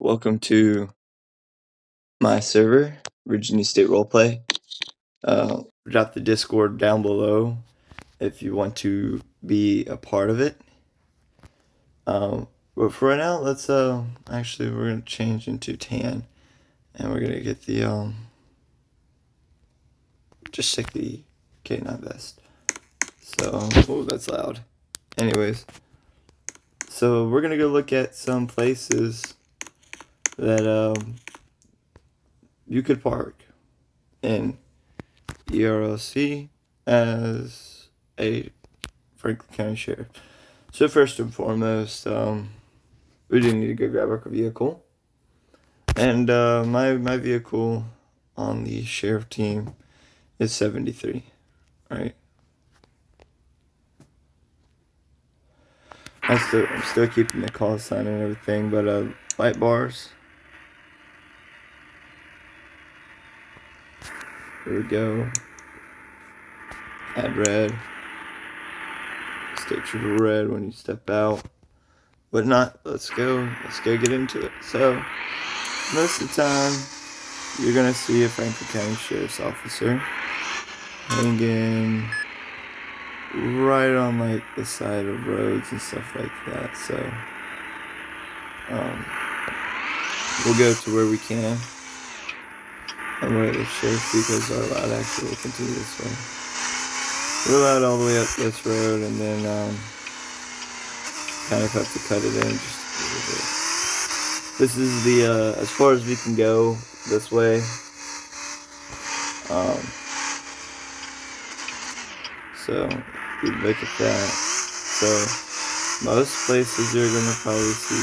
Welcome to my server, Virginia State Roleplay. Drop the Discord down below if you want to be a part of it. But for right now, let's actually we're gonna change into tan, and we're gonna get the just stick the K9 vest. So, oh, that's loud. Anyways, so we're gonna go look at some places that you could park in ERLC as a Franklin County Sheriff. So first and foremost, we do need to go grab our vehicle. And my vehicle on the sheriff team is 73, right? I'm still keeping the call sign and everything, but light bars. Here we go. Add red. State trooper red when you step out. But not. Let's go get into it. So most of the time, you're gonna see a Franklin County Sheriff's officer hanging right on like the side of roads and stuff like that. So we'll go to where we can and where the sheriff's vehicles are allowed. Actually, we'll continue this way. We're allowed all the way up this road, and then kind of have to cut it in just a little bit. This is the as far as we can go this way. So we look at that. So most places you're gonna probably see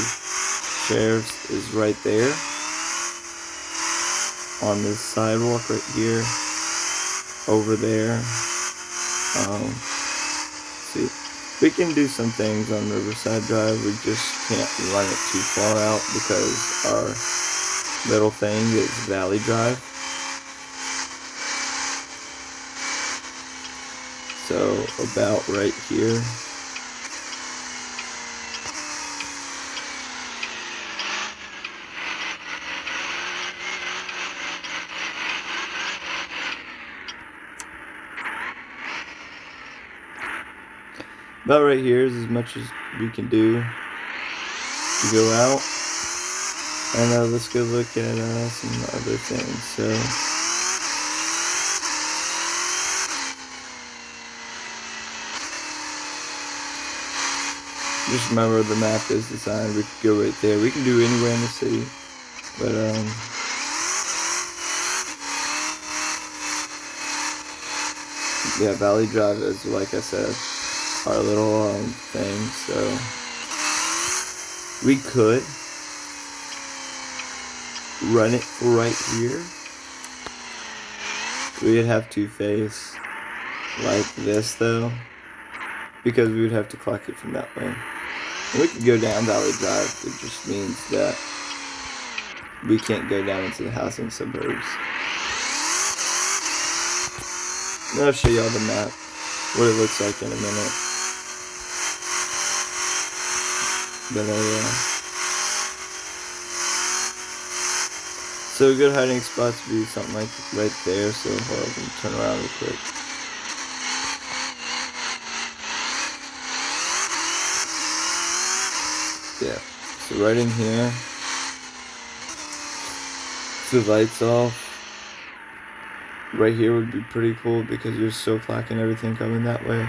sheriffs is right there on this sidewalk right here, over there. See, we can do some things on Riverside Drive. We just can't run it too far out because our little thing is Valley Drive. So about right here. About right here is as much as we can do to go out. And let's go look at some other things. So just remember the map is designed. We could go right there. We can do anywhere in the city, but yeah, Valley Drive is, like I said, our little thing. So we could run it right here. We'd have to face like this though, because we would have to clock it from that way. And we could go down Valley Drive. It just means that we can't go down into the housing suburbs. And I'll show y'all the map, what it looks like in a minute. But so a good hiding spot to be something like right there. So hold on, let me turn around real quick. Yeah, so right in here, the lights off. Right here would be pretty cool because you're so clocking everything coming that way.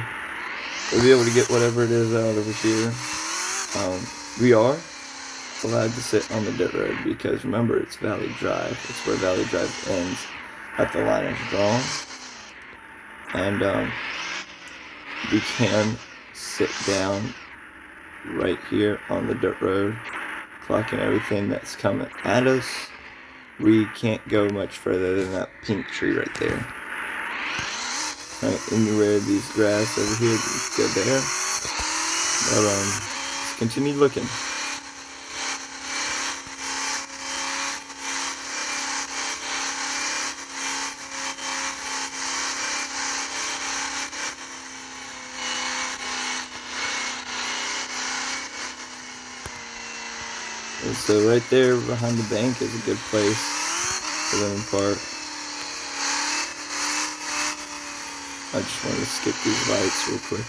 We'll be able to get whatever it is out over here. We are allowed to sit on the dirt road because remember, it's Valley Drive. It's where Valley Drive ends at the line is drawn. And we can sit down right here on the dirt road, clocking everything that's coming at us. We can't go much further than that pink tree right there. Right, anywhere these grass over here, just go there. But let's continue looking. And so right there behind the bank is a good place for them to park. I just want to skip these lights real quick.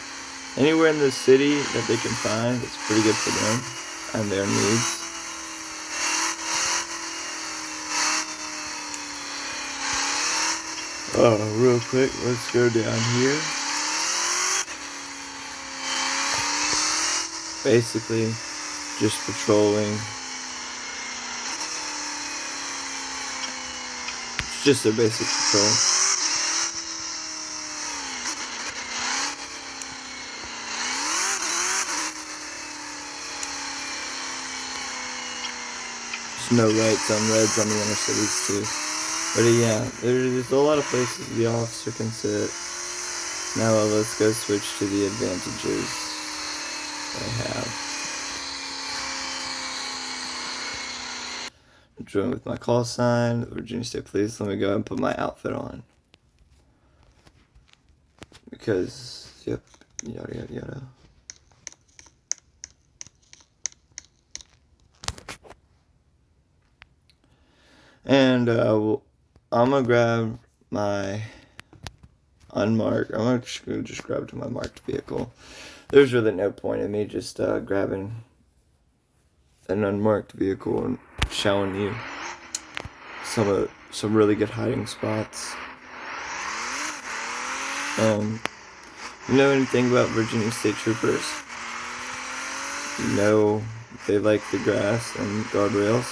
Anywhere in the city that they can find, it's pretty good for them and their needs. Real quick, let's go down here. Basically, just patrolling. It's just a basic patrol. There's no rights on reds on the inner cities too. But yeah, there's a lot of places the officer can sit. Now let's go switch to the advantages I have. Join with my call sign, Virginia State Police. Let me go and put my outfit on. Because, yep, yada yada yada. And I'm gonna grab my unmarked. I'm gonna just grab to my marked vehicle. There's really no point in me just grabbing an unmarked vehicle and showing you some really good hiding spots. You know anything about Virginia State Troopers? You know they like the grass and guardrails.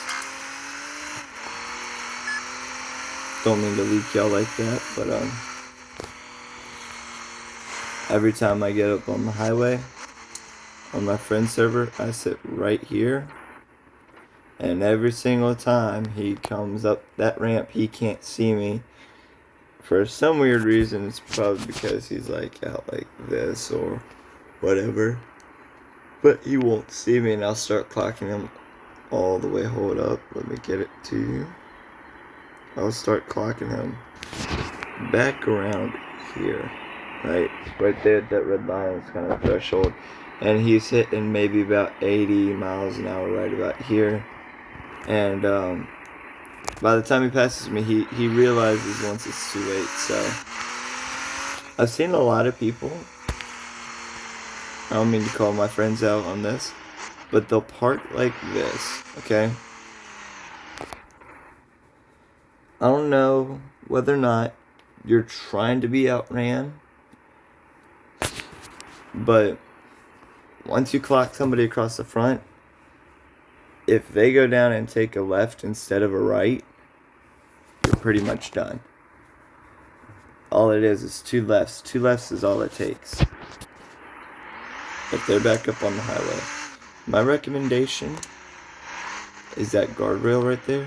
Don't mean to leak y'all like that, but every time I get up on the highway on my friend's server, I sit right here, and every single time he comes up that ramp, he can't see me. For some weird reason, it's probably because he's like out like this or whatever, but he won't see me, and I'll start clocking him all the way. Hold up, let me get it to you. I'll start clocking him back around here, right there. That red line is kind of threshold, and he's hitting maybe about 80 miles an hour right about here. And by the time he passes me, he realizes once it's too late. So I've seen a lot of people, I don't mean to call my friends out on this, but they'll park like this, okay? I don't know whether or not you're trying to be outran, but once you clock somebody across the front, if they go down and take a left instead of a right, you're pretty much done. All it is 2 lefts. 2 lefts is all it takes. If they're back up on the highway. My recommendation is that guardrail right there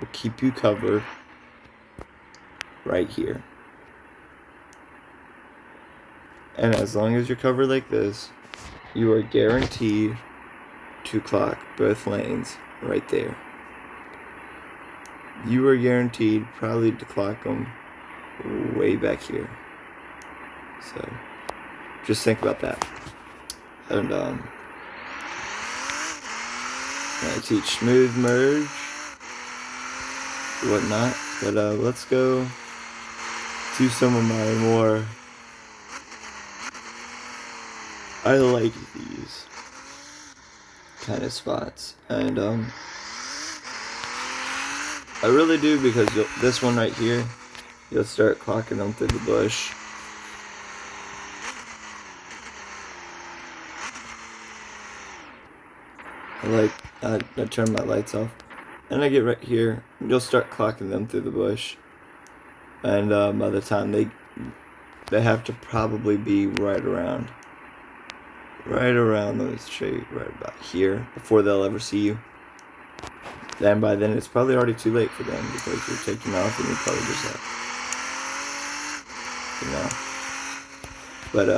will keep you covered right here. And as long as you're covered like this, you are guaranteed to clock both lanes right there. You are guaranteed probably to clock them way back here. So just think about that. And I teach smooth merge, whatnot. But let's go to some of my more, I like these kind of spots, and I really do, because this one right here, you'll start clocking them through the bush. I turn my lights off, and I get right here, you'll start clocking them through the bush, and by the time they have to probably be right around, let me show you, right about here, before they'll ever see you. Then by then it's probably already too late for them, because you're taking off and you're probably just like, But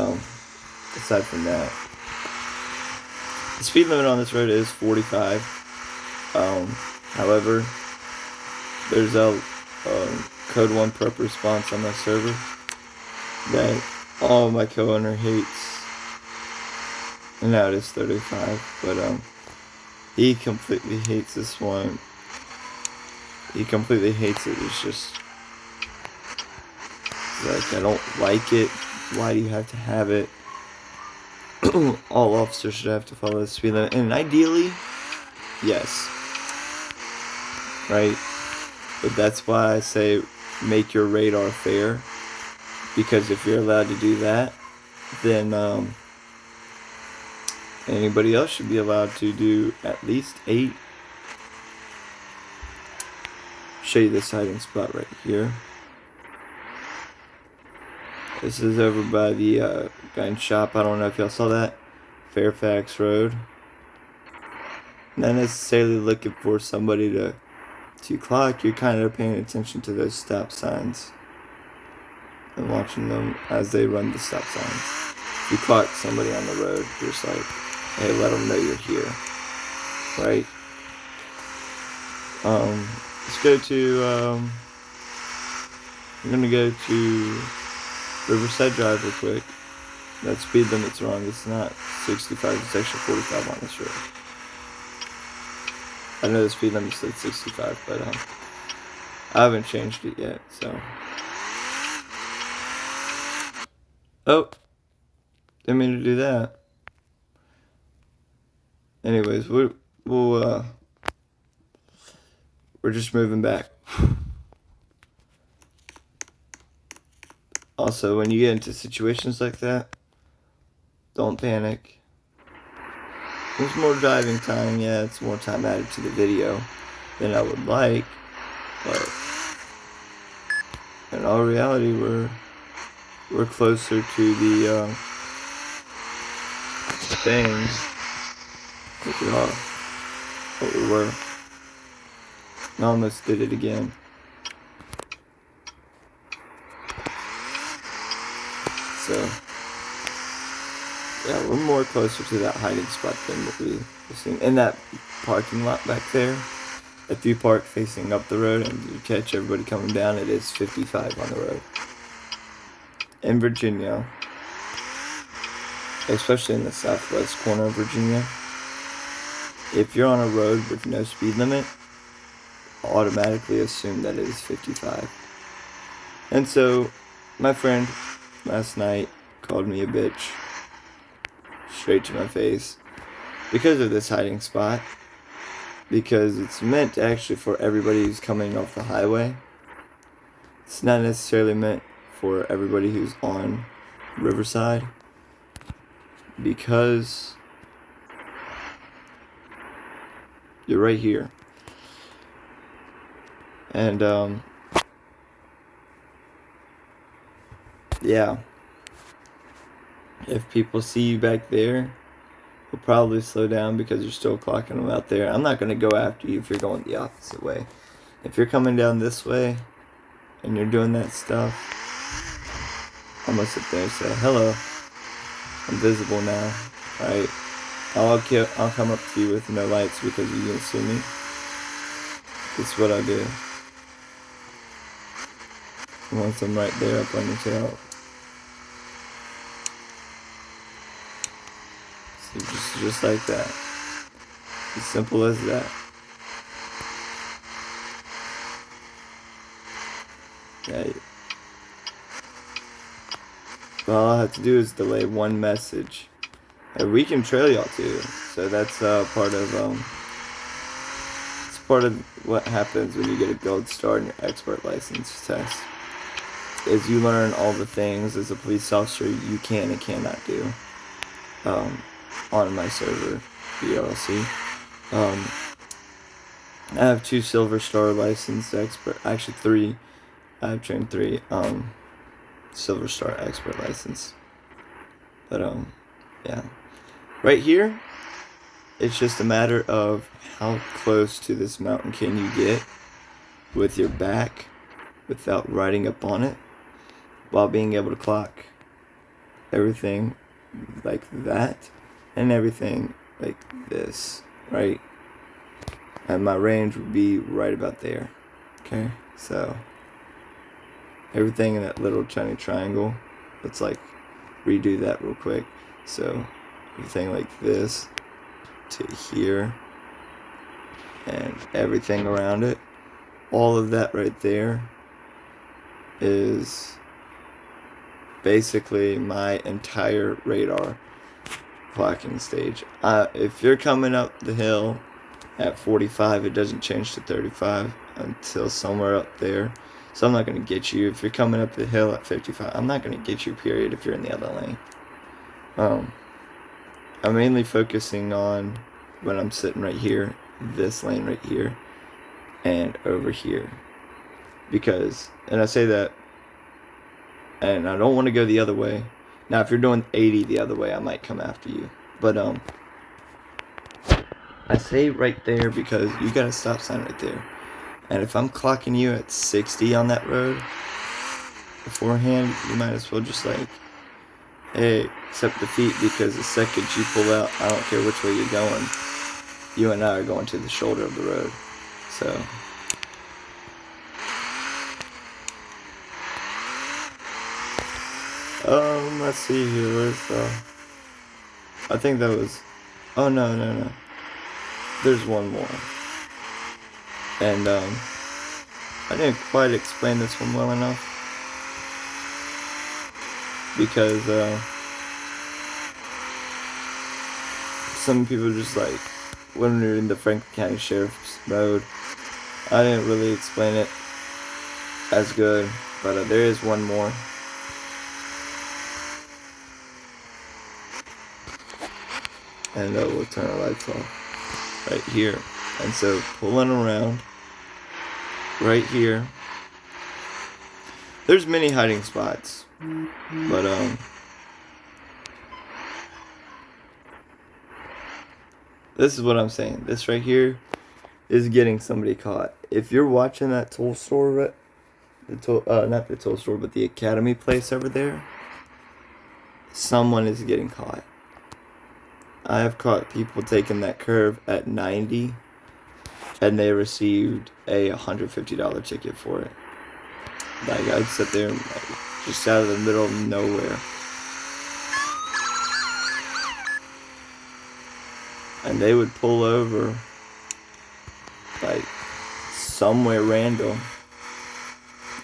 aside from that, the speed limit on this road is 45. However, there's a Code 1 prep response on my server that all my co-owner hates, and now it is 35. But He completely hates this one. He completely hates it. It's just like, I don't like it. Why do you have to have it? All officers should have to follow the speed limit. And ideally, yes. Right? But that's why I say make your radar fair. Because if you're allowed to do that, then anybody else should be allowed to do at least 8. Show you this hiding spot right here. This is over by the gun shop. I don't know if y'all saw that. Fairfax Road. Not necessarily looking for somebody to clock. You're kind of paying attention to those stop signs and watching them as they run the stop signs. If you clock somebody on the road, you're just like, hey, let them know you're here. Right? Let's go to, I'm gonna go to Riverside Drive real quick. That speed limit's wrong. It's not 65, it's actually 45 on this road. I know the speed limit said 65, but I haven't changed it yet, so. Oh, didn't mean to do that. Anyways, we're just moving back. Also, when you get into situations like that, don't panic. There's more driving time, yeah, it's more time added to the video than I would like, but in all reality, we're closer to the thing that we are, what we were. I almost did it again. So, yeah, we're more closer to that hiding spot than what we've seen. In that parking lot back there, if you park facing up the road and you catch everybody coming down, it is 55 on the road. In Virginia, especially in the southwest corner of Virginia, if you're on a road with no speed limit, automatically assume that it is 55. And so, my friend last night called me a bitch straight to my face because of this hiding spot, because it's meant actually for everybody who's coming off the highway. It's not necessarily meant for everybody who's on Riverside, because you're right here. And yeah, if people see you back there, they'll probably slow down because you're still clocking them out there. I'm not going to go after you if you're going the opposite way. If you're coming down this way and you're doing that stuff, I'm going to sit there and say, hello, I'm visible now, right? I'll come up to you with no lights because you didn't see me. That's what I do. Once I'm right there up on your tail. So just like that. As simple as that. Yeah. All I have to do is delay one message. And we can trail y'all too. So that's part of what happens when you get a gold star in your expert license test. Is you learn all the things as a police officer you can and cannot do on my server, BLC. I have 2 silver star license expert, actually 3. I've trained 3 silver star expert license. But yeah, right here, it's just a matter of how close to this mountain can you get with your back without riding up on it, while being able to clock everything like that and everything like this, right? And my range would be right about there. Okay, so everything in that little tiny triangle, let's like redo that real quick. So everything like this to here and everything around it. All of that right there is basically my entire radar clocking stage. If you're coming up the hill at 45, it doesn't change to 35 until somewhere up there. So I'm not going to get you. If you're coming up the hill at 55, I'm not going to get you, period, if you're in the other lane. I'm mainly focusing on when I'm sitting right here, this lane right here, and over here. Because, and I say that, and I don't want to go the other way. Now, if you're doing 80 the other way, I might come after you. But, I say right there because you got a stop sign right there. And if I'm clocking you at 60 on that road beforehand, you might as well just like, hey, accept defeat, because the second you pull out, I don't care which way you're going, you and I are going to the shoulder of the road. So, let's see here. Where's I think that was, oh no. There's one more. And, I didn't quite explain this one well enough. Because, some people just like, when we were in the Franklin County Sheriff's mode, I didn't really explain it as good, but there is one more. And we'll turn our lights off right here. And so pulling around right here, there's many hiding spots, but this is what I'm saying. This right here is getting somebody caught. If you're watching that tool store, not the tool store, but the Academy place over there, someone is getting caught. I have caught people taking that curve at 90, and they received a $150 ticket for it. Like, I'd sit there and, like, just out of the middle of nowhere. And they would pull over, like, somewhere random.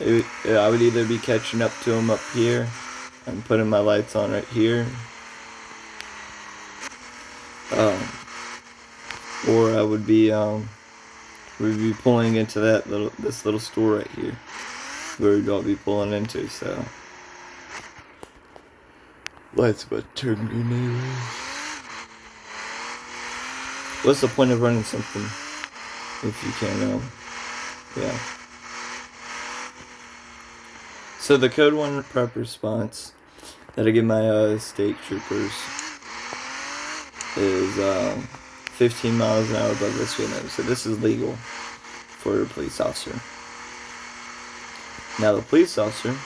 I would either be catching up to them up here and putting my lights on right here, or I would be we'd be pulling into this little store right here, where we'd all be pulling into. So lights about to turn green anyways. What's the point of running something if you can't yeah. So the code 1 prep response that I give my state troopers is 15 miles an hour above the speed limit. So this is legal for a police officer. Now the police officer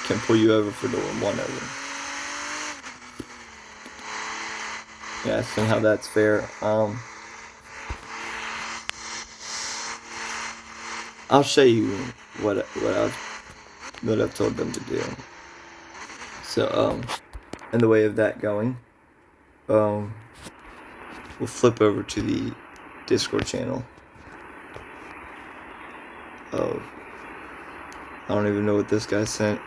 can pull you over for doing 1 over. Yeah, so how that's fair. I'll show you what I've told them to do. So in the way of that going, we'll flip over to the Discord channel of, I don't even know what this guy sent.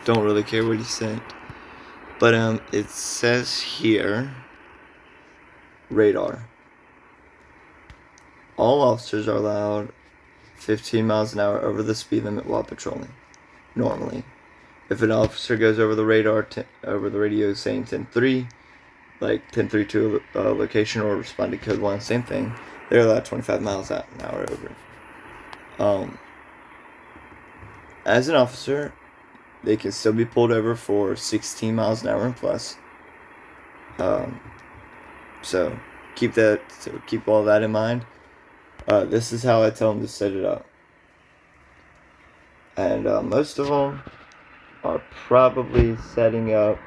Don't really care what he sent. But it says here, radar. All officers are allowed 15 miles an hour over the speed limit while patrolling. Normally, if an officer goes over the radar, over the radio saying 10-3, like 10-3 to a location, or responding code 1, same thing, they're allowed 25 miles an hour over. As an officer, they can still be pulled over for 16 miles an hour and plus. So keep all that in mind. This is how I tell them to set it up. And most of them are probably setting up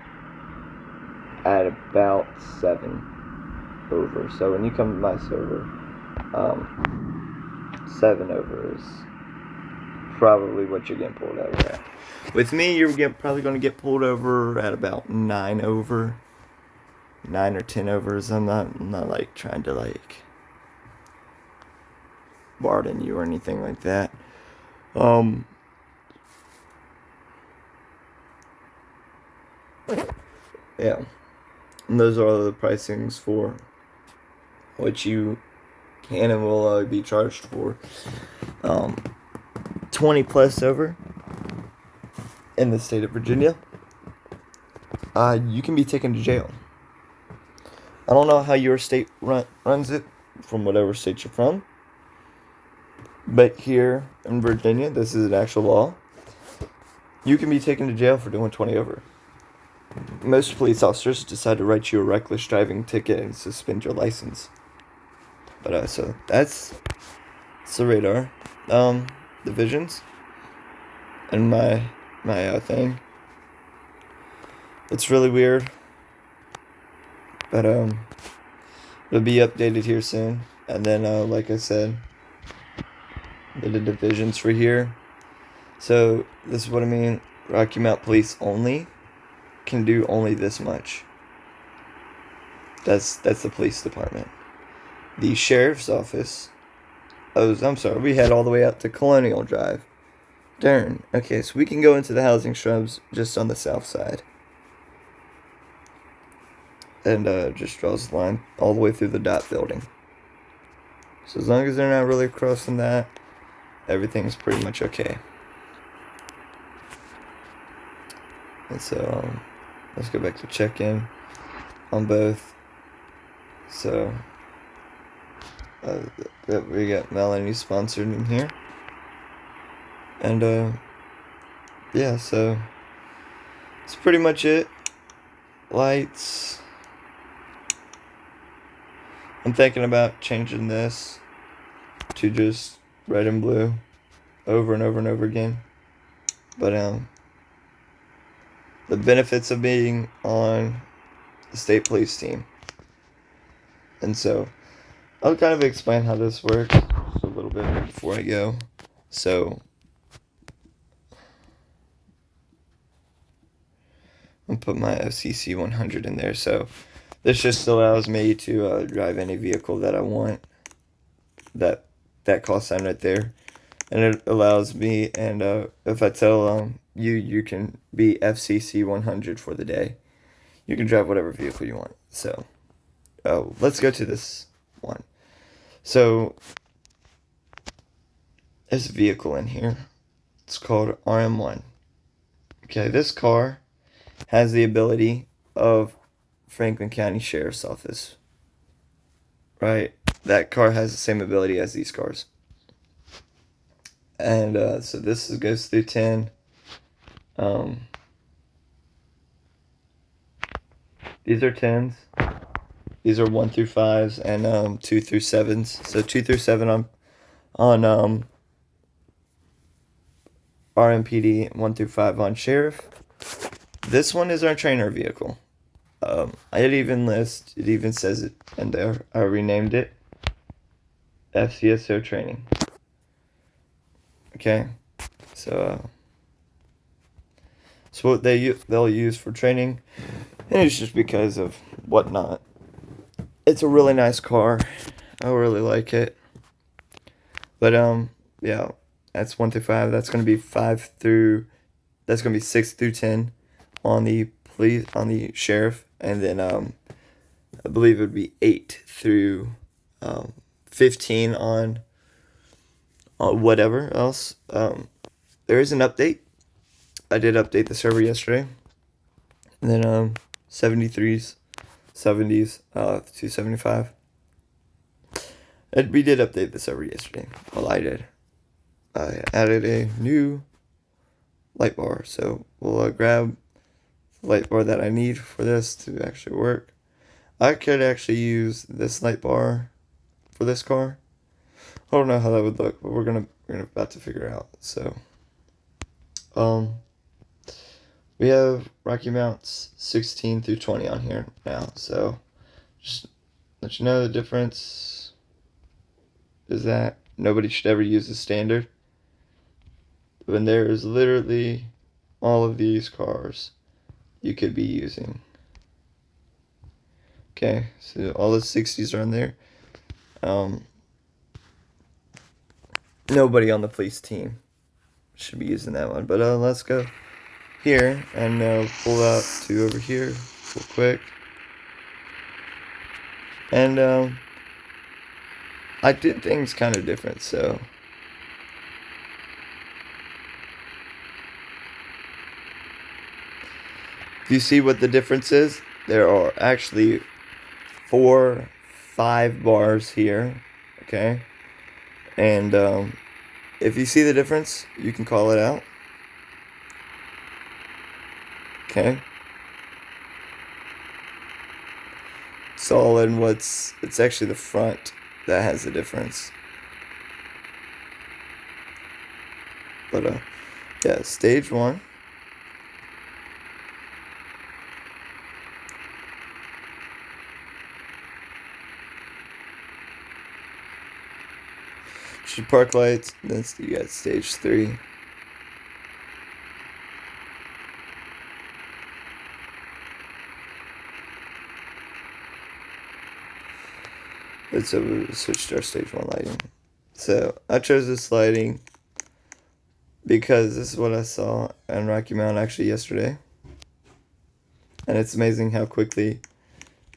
at about 7 over. So when you come to my server, 7 over is probably what you're getting pulled over at. With me, you're probably going to get pulled over at about 9 over. 9 or 10 overs. I'm not like trying to like barring you or anything like that. Yeah, and those are all the pricings for what you can and will be charged for. 20 plus over in the state of Virginia, you can be taken to jail. I don't know how your state runs it, from whatever state you're from, but here in Virginia, this is an actual law. You can be taken to jail for doing 20 over. Most police officers decide to write you a reckless driving ticket and suspend your license. But so that's the radar divisions and my thing. It's really weird, but it'll be updated here soon. And then like I said, the divisions for here. So this is what I mean. Rocky Mount Police only can do only this much. That's the police department. The sheriff's office. Oh, I'm sorry. We head all the way out to Colonial Drive. Darn. Okay, so we can go into the housing shrubs just on the south side. And just draws the line all the way through the dot building. So as long as they're not really crossing that, everything's pretty much okay. And so let's go back to check-in on both. So we got Melanie sponsored in here. And yeah, so that's pretty much it. Lights. I'm thinking about changing this to just red and blue over and over and over again. But the benefits of being on the state police team. And so I'll kind of explain how this works a little bit before I go. So I'll put my FCC 100 in there. So this just allows me to drive any vehicle that I want. That call sign right there. And it allows me, and if I tell you can be FCC 100 for the day, you can drive whatever vehicle you want. So let's go to this one. So there's a vehicle in here. It's called RM1. Okay, this car has the ability of Franklin County Sheriff's Office. Right? That car has the same ability as these cars. And so this goes through 10. These are 10s. These are 1 through 5s and 2 through 7s. So 2 through 7 on RMPD, 1 through 5 on Sheriff. This one is our trainer vehicle. It even says it in there. I renamed it FCSO training. Okay, so what they'll use for training, and it's just because of whatnot. It's a really nice car. I really like it. But yeah, that's 1 through 5. That's gonna be 5 through. That's gonna be 6 through 10 on the police, on the sheriff, and then I believe it would be 8 through 15 on whatever else. There is an update. I did update the server yesterday. And then 73s, 70s, 275. We did update the server yesterday. Well, I did. I added a new light bar. So we'll grab the light bar that I need for this to actually work. I could actually use this light bar for this car. I don't know how that would look, but we're gonna about to figure it out. So we have Rocky Mounts 16 through 20 on here now. So just let you know the difference is that nobody should ever use the standard. When there is literally all of these cars you could be using. Okay, so all the 60s are on there. nobody on the police team should be using that one. But let's go here and pull out to over here real quick. And I did things kind of different, so do you see what the difference is? There are actually 5 bars here, okay? And if you see the difference, you can call it out. Okay. It's all in it's actually the front that has the difference. But yeah, stage 1. Should park lights, then you got stage 3. Let's switch to our stage 1 lighting. So I chose this lighting because this is what I saw on Rocky Mount actually yesterday. And it's amazing how quickly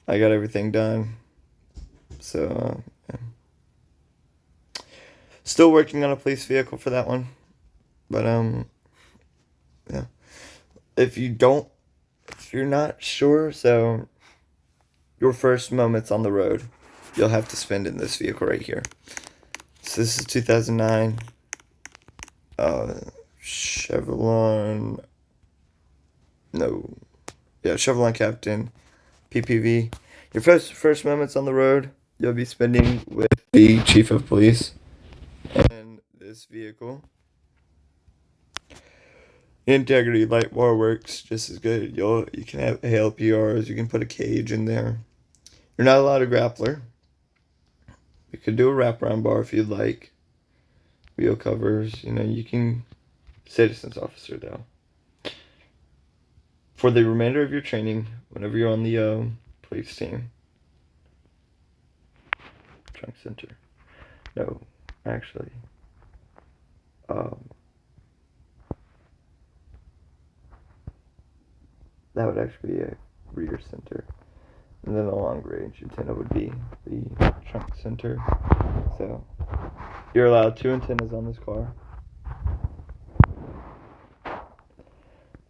I got everything done. So yeah. Still working on a police vehicle for that one. But yeah. If you're not sure, so your first moments on the road, you'll have to spend in this vehicle right here. So this is 2009 Chevron Captain PPV. Your first moments on the road, you'll be spending with the Chief of Police and this vehicle. Integrity light bar works just as good. You can have ALPRs, you can put a cage in there. You're not allowed a grappler. You could do a wraparound bar if you'd like. Wheel covers, you can. Citizens officer though. For the remainder of your training, whenever you're on the police team. Trunk center. No, actually. That would actually be a rear center. And then the long range antenna would be the trunk center. So you're allowed 2 antennas on this car.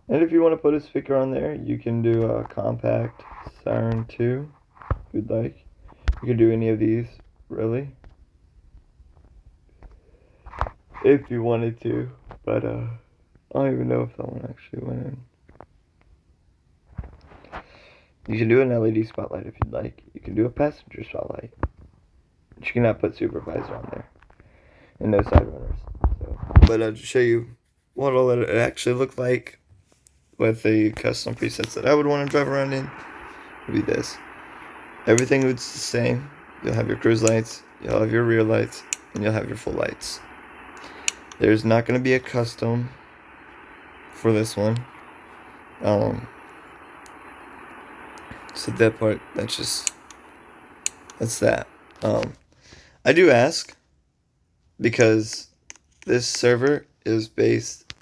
And if you want to put a speaker on there, you can do a compact Siren 2 if you'd like. You can do any of these, really. If you wanted to. But I don't even know if that one actually went in. You can do an LED spotlight if you'd like. You can do a passenger spotlight. But you cannot put supervisor on there. And no side runners. But to show you what all it actually looked like with the custom presets that I would want to drive around in, would be this. Everything was the same. You'll have your cruise lights, you'll have your rear lights, and you'll have your full lights. There's not going to be a custom for this one. So that part, that's that. I do ask because this server is based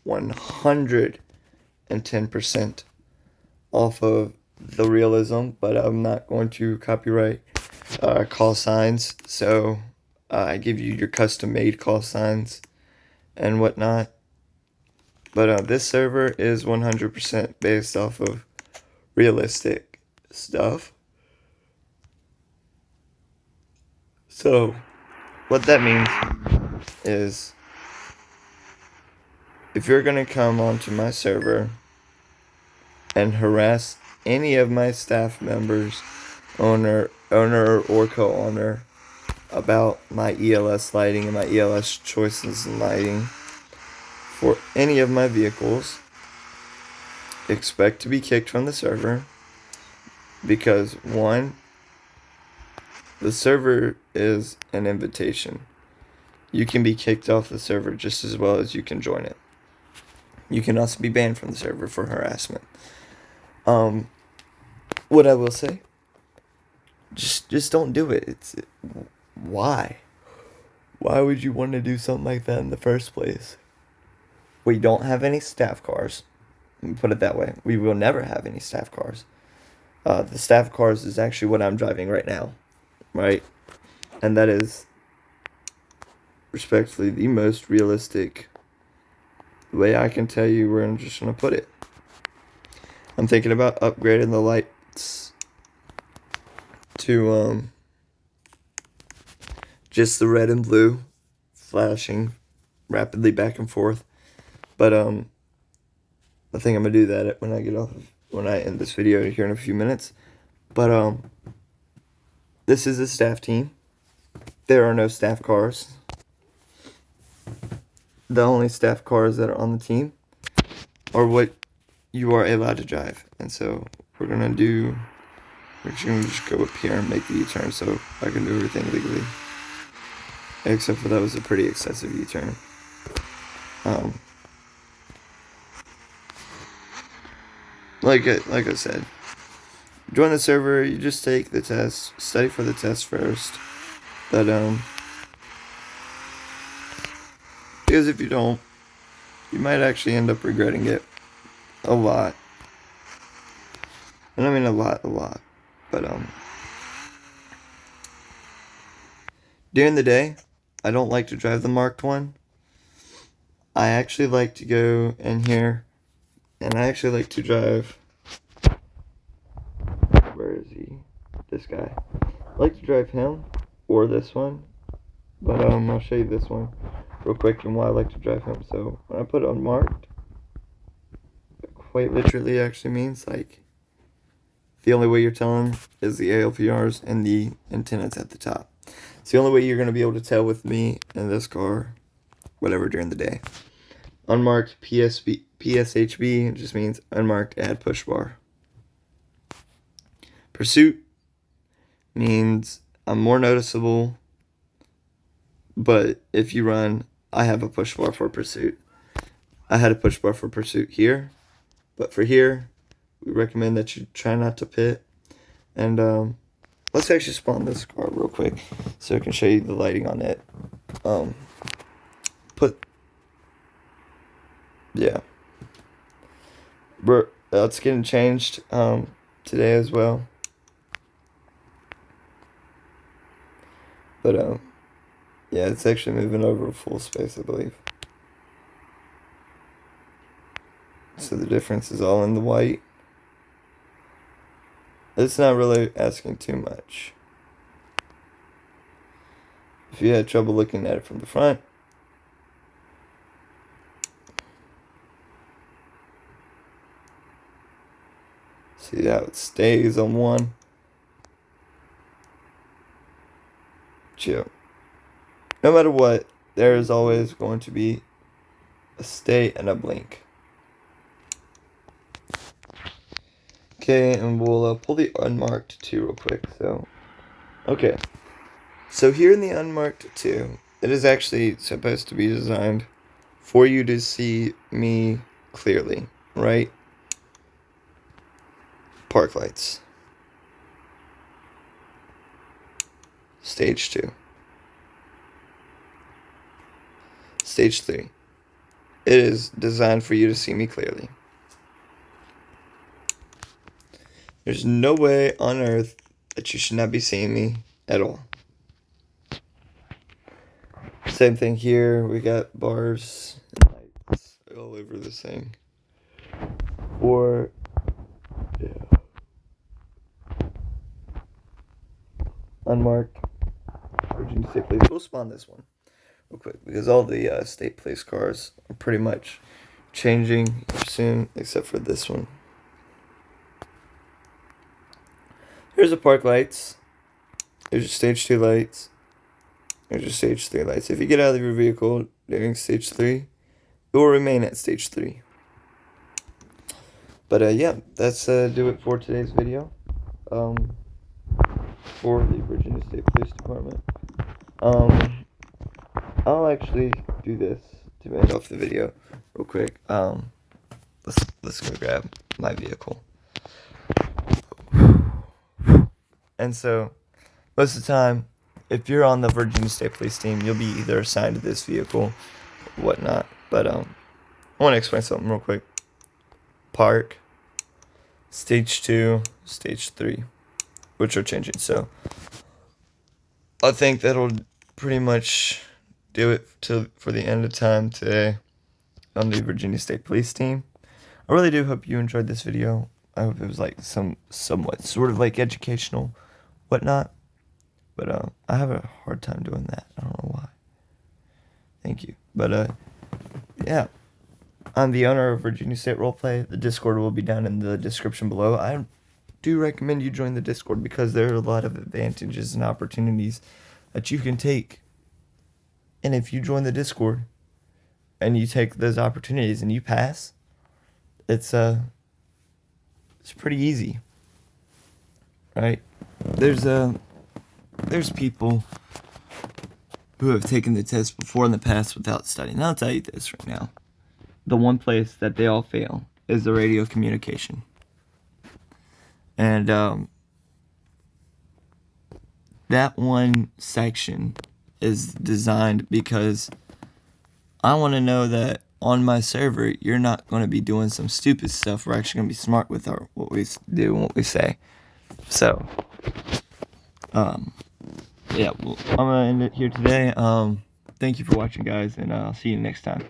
110% off of the realism, but I'm not going to copyright call signs, so I give you your custom made call signs and whatnot. But this server is 100% based off of realistic stuff. So what that means is if you're going to come onto my server and harass any of my staff members, owner or co-owner, about my ELS lighting and my ELS choices in lighting for any of my vehicles, expect to be kicked from the server because 1, the server is an invitation. You can be kicked off the server just as well as you can join it. You can also be banned from the server for harassment. What I will say, just don't do it. Why? Why would you want to do something like that in the first place? We don't have any staff cars. Let me put it that way. We will never have any staff cars. The staff cars is actually what I'm driving right now, right? And that is, respectfully, the most realistic way I can tell you where I'm just going to put it. I'm thinking about upgrading the lights to just the red and blue flashing rapidly back and forth. But I think I'm gonna do that when I end this video here in a few minutes. But this is a staff team. There are no staff cars. The only staff cars that are on the team are what you are allowed to drive. And so we're gonna just go up here and make the U-turn so I can do everything legally. Except for that was a pretty excessive U-turn. Like I said, join the server. You just take the test, study for the test first. But because if you don't, you might actually end up regretting it a lot. And I mean a lot. But during the day, I don't like to drive the Marked 1. I actually like to go in here, and I actually like to drive, where is he? This guy. I like to drive him, or this one, but I'll show you this one real quick and why I like to drive him. So, when I put unmarked, it quite literally actually means, like, the only way you're telling is the ALPRs and the antennas at the top. It's the only way you're going to be able to tell with me in this car, whatever, during the day. Unmarked PSHB just means unmarked add push bar. Pursuit means I'm more noticeable, but if you run, I have a push bar for pursuit. I had a push bar for pursuit here, but for here, we recommend that you try not to pit. And let's actually spawn this car real quick so I can show you the lighting on it. It's getting changed today as well. But yeah, it's actually moving over full space, I believe. So the difference is all in the white. It's not really asking too much. If you had trouble looking at it from the front, see how it stays on one. Chill. No matter what, there is always going to be a stay and a blink. Okay, and we'll pull the unmarked 2 real quick. Okay. So here in the unmarked 2, it is actually supposed to be designed for you to see me clearly, right? Park lights. Stage 2. Stage 3. It is designed for you to see me clearly. There's no way on earth that you should not be seeing me at all. Same thing here. We got bars and lights all over this thing. Unmarked Virginia State Police. We'll spawn this one real quick because all the state police cars are pretty much changing soon, except for this one. Here's the park lights. There's your stage 2 lights. There's your stage 3 lights. If you get out of your vehicle during stage 3, it will remain at stage 3. But yeah, that's do it for today's video. For the Virginia State Police Department. I'll actually do this to end off the video real quick. Let's go grab my vehicle. And so, most of the time, if you're on the Virginia State Police team, you'll be either assigned to this vehicle, whatnot. But I want to explain something real quick. Park, Stage 2, Stage 3, which are changing. So I think that'll pretty much do it for the end of time today on the Virginia State Police team. I really do hope you enjoyed this video. I hope it was like somewhat sort of like educational, whatnot. But I have a hard time doing that. I don't know why. Thank you. But yeah. I'm the owner of Virginia State Roleplay. The Discord will be down in the description below. I do recommend you join the Discord because there are a lot of advantages and opportunities that you can take. And if you join the Discord and you take those opportunities and you pass, it's pretty easy. Right? There's people who have taken the test before in the past without studying. And I'll tell you this right now. The one place that they all fail is the radio communication. And that one section is designed because I want to know that on my server, you're not going to be doing some stupid stuff. We're actually going to be smart with what we do and what we say. So, yeah, well, I'm going to end it here today. Thank you for watching, guys, and I'll see you next time.